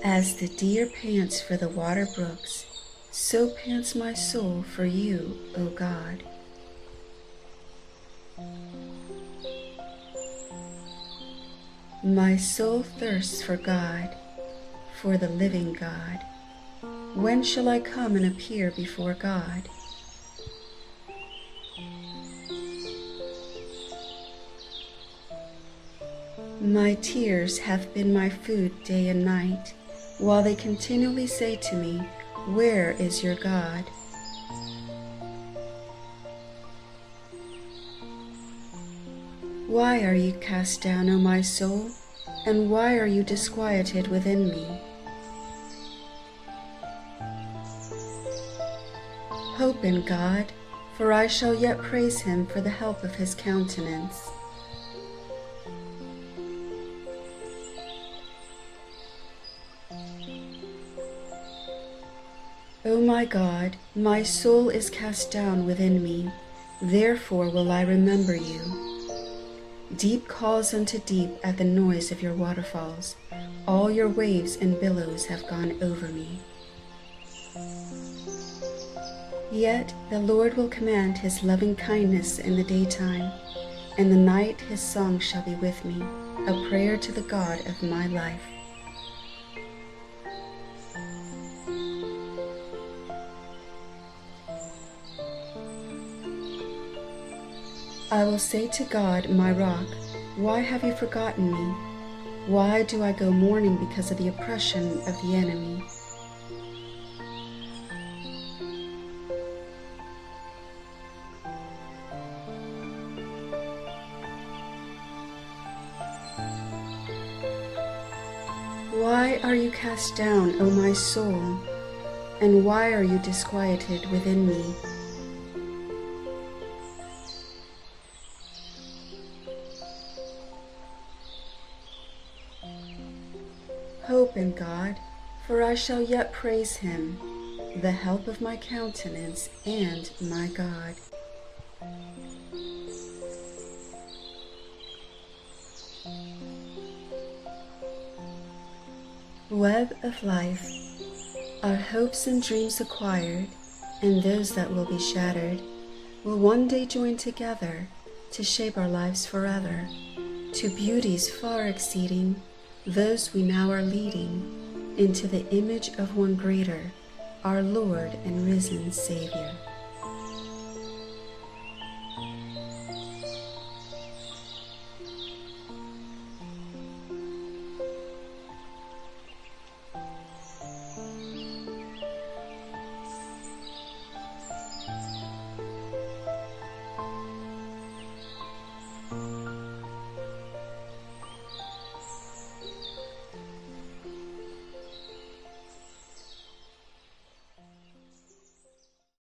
As the deer pants for the water brooks, so pants my soul for you, O God. My soul thirsts for God, for the living God. When shall I come and appear before God? My tears have been my food day and night, while they continually say to me, "Where is your God?" Why are you cast down, O my soul? And why are you disquieted within me? Hope in God, for I shall yet praise him for the help of his countenance. O my God, my soul is cast down within me, therefore will I remember you. Deep calls unto deep at the noise of your waterfalls. All your waves and billows have gone over me. Yet the Lord will command his loving kindness in the daytime, and the night his song shall be with me, a prayer to the God of my life. I will say to God, my rock, why have you forgotten me? Why do I go mourning because of the oppression of the enemy? Why are you cast down, O my soul? And why are you disquieted within me? Hope in God, for I shall yet praise him, the help of my countenance and my God. Web of life, our hopes and dreams acquired, and those that will be shattered, will one day join together to shape our lives forever, to beauties far exceeding those we now are leading, into the image of one greater, our Lord and risen Savior.